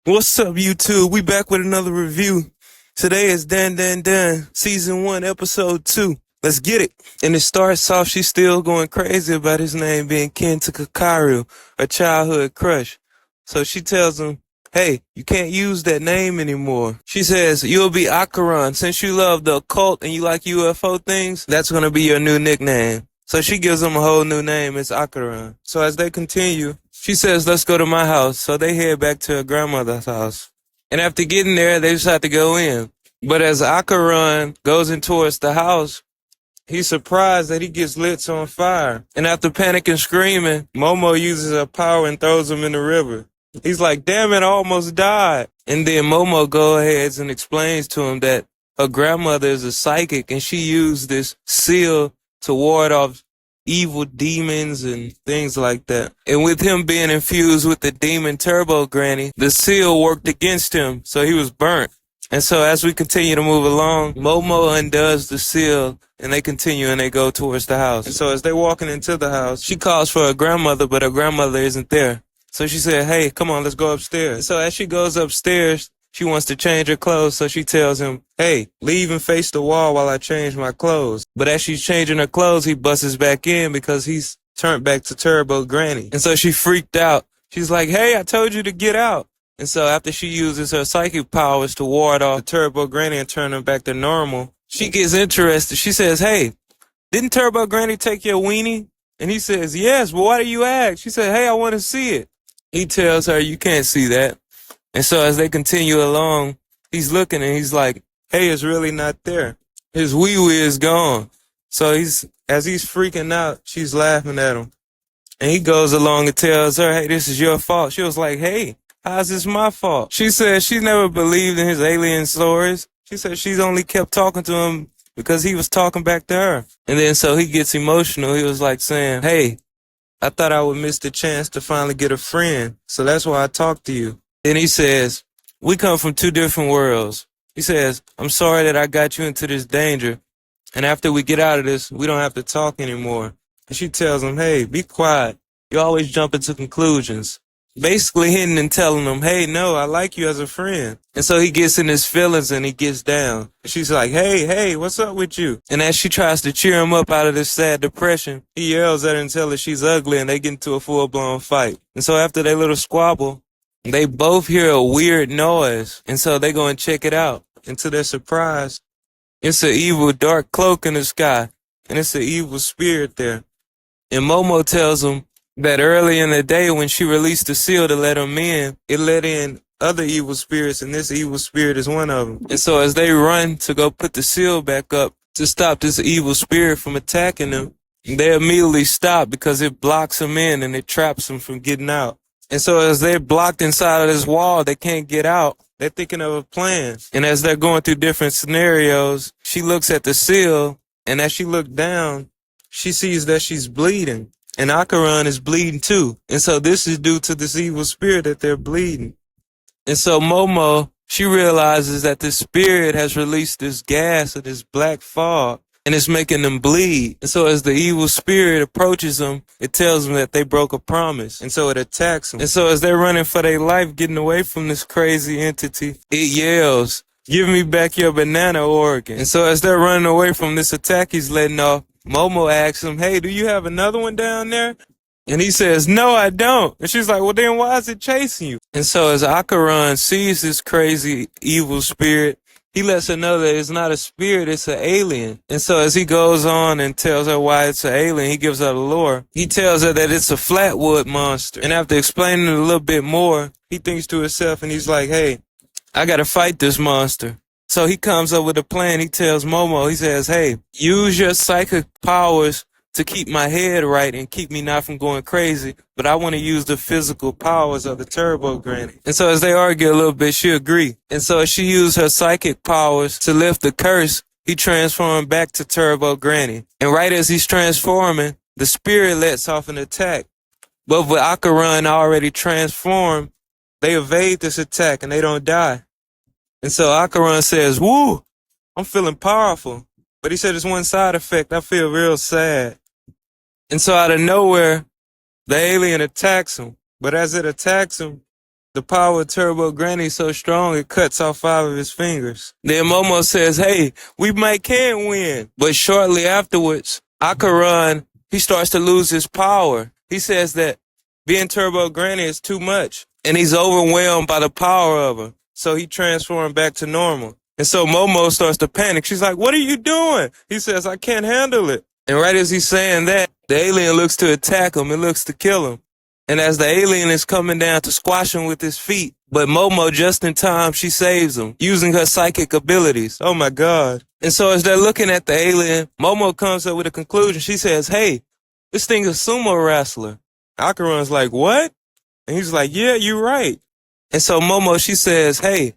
What's up, YouTube? We back with another review. Today is Dandadan, Season 1, Episode 2. Let's get it. And it starts off, she's still going crazy about his name being kin to Okarun, her childhood crush. So she tells him, hey, you can't use that name anymore. She says, you'll be Okarun. Since you love the occult and you like UFO things, that's going to be your new nickname. So she gives him a whole new name. It's Okarun. So as they continue, she says, let's go to my house. So they head back to her grandmother's house. And after getting there, they decide to go in. But as Okarun goes in towards the house, he's surprised that he gets lit on fire. And after panicking, screaming, Momo uses her power and throws him in the river. He's like, damn it, I almost died. And then Momo goes ahead and explains to him that her grandmother is a psychic and she used this seal to ward off evil demons and things like that. And with him being infused with the demon Turbo Granny, the seal worked against him, so he was burnt. And so as we continue to move along, Momo undoes the seal, and they continue and they go towards the house. And so as they're walking into the house, she calls for her grandmother, but her grandmother isn't there. So she said, hey, come on, let's go upstairs. And so as she goes upstairs, she wants to change her clothes, so she tells him, hey, leave and face the wall while I change my clothes. But as she's changing her clothes, he busts back in because he's turned back to Turbo Granny. And so she freaked out. She's like, hey, I told you to get out. And so after she uses her psychic powers to ward off Turbo Granny and turn her back to normal, she gets interested. She says, hey, didn't Turbo Granny take your weenie? And he says, yes, but why do you ask? She said, hey, I want to see it. He tells her, you can't see that. And so as they continue along, he's looking and he's like, hey, it's really not there. His wee-wee is gone. So as he's freaking out, she's laughing at him. And he goes along and tells her, hey, this is your fault. She was like, hey, how's this my fault? She said she never believed in his alien stories. She said she's only kept talking to him because he was talking back to her. And then so he gets emotional. He was like saying, hey, I thought I would miss the chance to finally get a friend. So that's why I talked to you. Then he says, we come from two different worlds. He says, I'm sorry that I got you into this danger. And after we get out of this, we don't have to talk anymore. And she tells him, hey, be quiet. You always jump into conclusions. Basically hinting and telling him, hey, no, I like you as a friend. And so he gets in his feelings and he gets down. And she's like, hey, what's up with you? And as she tries to cheer him up out of this sad depression, he yells at her and tells her she's ugly and they get into a full-blown fight. And so after their little squabble, they both hear a weird noise, and so they go and check it out. And to their surprise, it's an evil dark cloak in the sky, and it's an evil spirit there. And Momo tells them that early in the day when she released the seal to let them in, it let in other evil spirits, and this evil spirit is one of them. And so as they run to go put the seal back up to stop this evil spirit from attacking them, they immediately stop because it blocks them in and it traps them from getting out. And so as they're blocked inside of this wall, they can't get out. They're thinking of a plan. And as they're going through different scenarios, she looks at the seal, and as she looks down, she sees that she's bleeding. And Okarun is bleeding too. And so this is due to this evil spirit that they're bleeding. And so Momo, she realizes that this spirit has released this gas or this black fog, and it's making them bleed. And so as the evil spirit approaches them, it tells them that they broke a promise. And so it attacks them. And so as they're running for their life, getting away from this crazy entity, it yells, give me back your banana organ. And so as they're running away from this attack he's letting off, Momo asks him, hey, do you have another one down there? And he says, no, I don't. And she's like, well, then why is it chasing you? And so as Okarun sees this crazy evil spirit, he lets her know that it's not a spirit, it's an alien. And so as he goes on and tells her why it's an alien, he gives her the lore. He tells her that it's a flatwood monster. And after explaining it a little bit more, he thinks to himself and he's like, hey, I gotta fight this monster. So he comes up with a plan. He tells Momo, he says, hey, use your psychic powers to keep my head right and keep me not from going crazy, but I want to use the physical powers of the Turbo Granny. And so as they argue a little bit, she agreed. And so as she used her psychic powers to lift the curse, he transformed back to Turbo Granny. And right as he's transforming, the spirit lets off an attack. But with Okarun already transformed, they evade this attack and they don't die. And so Okarun says, woo, I'm feeling powerful. But he said it's one side effect. I feel real sad. And so out of nowhere, the alien attacks him. But as it attacks him, The power of Turbo Granny is so strong it cuts off 5 of his fingers. Then Momo says, hey, we can win. But shortly afterwards, Okarun, he starts to lose his power. He says that being Turbo Granny is too much, and he's overwhelmed by the power of her. So he transformed back to normal. And so Momo starts to panic. She's like, what are you doing? He says, I can't handle it. And right as he's saying that, the alien looks to attack him. It looks to kill him. And as the alien is coming down to squash him with his feet, but Momo, just in time, she saves him using her psychic abilities. Oh my God. And so as they're looking at the alien, Momo comes up with a conclusion. She says, hey, this thing is a sumo wrestler. Okarun's like, what? And he's like, yeah, you're right. And so Momo, she says, hey,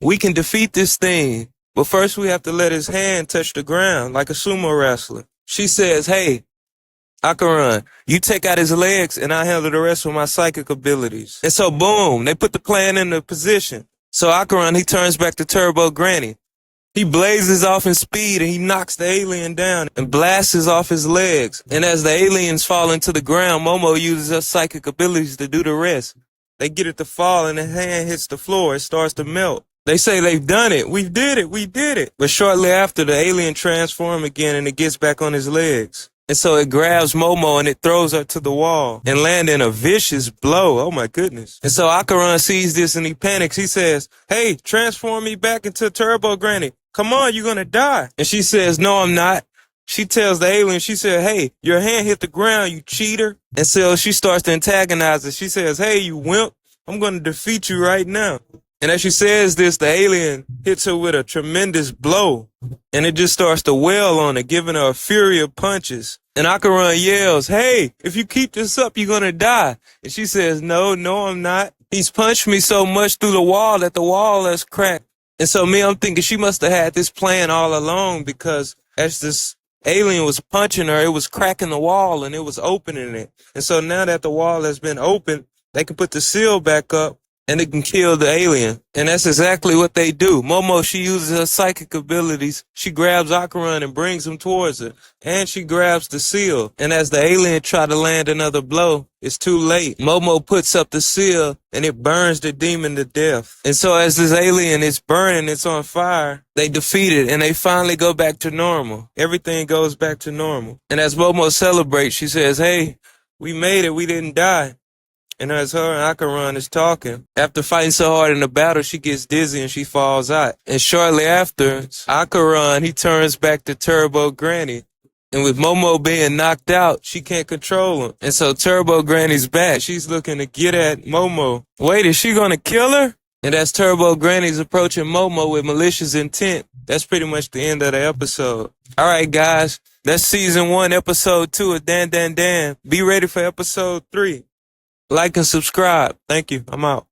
we can defeat this thing, but first we have to let his hand touch the ground like a sumo wrestler. She says, hey, Okarun, you take out his legs and I handle the rest with my psychic abilities. And so boom, they put the plan into position. So Okarun, he turns back to Turbo Granny. He blazes off in speed and he knocks the alien down and blasts off his legs. And as the aliens fall into the ground, Momo uses her psychic abilities to do the rest. They get it to fall and the hand hits the floor. It starts to melt. They say they've done it. We did it. We did it. But shortly after, the alien transforms again and it gets back on his legs. And so it grabs Momo and it throws her to the wall and lands in a vicious blow. Oh my goodness. And so Okarun sees this and he panics. He says, hey, transform me back into Turbo Granny. Come on, you're going to die. And she says, no, I'm not. She tells the alien, she said, hey, your hand hit the ground, you cheater. And so she starts to antagonize her. She says, hey, you wimp, I'm going to defeat you right now. And as she says this, the alien hits her with a tremendous blow. And it just starts to wail on her, giving her a fury of punches. And Okarun yells, hey, if you keep this up, you're going to die. And she says, no, I'm not. He's punched me so much through the wall that the wall has cracked. And so I'm thinking she must have had this plan all along, because as this alien was punching her, it was cracking the wall and it was opening it. And so now that the wall has been opened, they can put the seal back up and it can kill the alien. And that's exactly what they do. Momo, she uses her psychic abilities. She grabs Okarun and brings him towards her. And she grabs the seal. And as the alien tries to land another blow, it's too late. Momo puts up the seal and it burns the demon to death. And so as this alien is burning, it's on fire, they defeat it and they finally go back to normal. Everything goes back to normal. And as Momo celebrates, she says, hey, we made it. We didn't die. And as her and Okarun is talking, after fighting so hard in the battle, she gets dizzy and she falls out. And shortly after, Okarun, he turns back to Turbo Granny. And with Momo being knocked out, she can't control him. And so Turbo Granny's back. She's looking to get at Momo. Wait, is she going to kill her? And as Turbo Granny's approaching Momo with malicious intent, that's pretty much the end of the episode. All right, guys, that's season 1, episode 2 of Dandadan. Be ready for episode 3. Like and subscribe. Thank you. I'm out.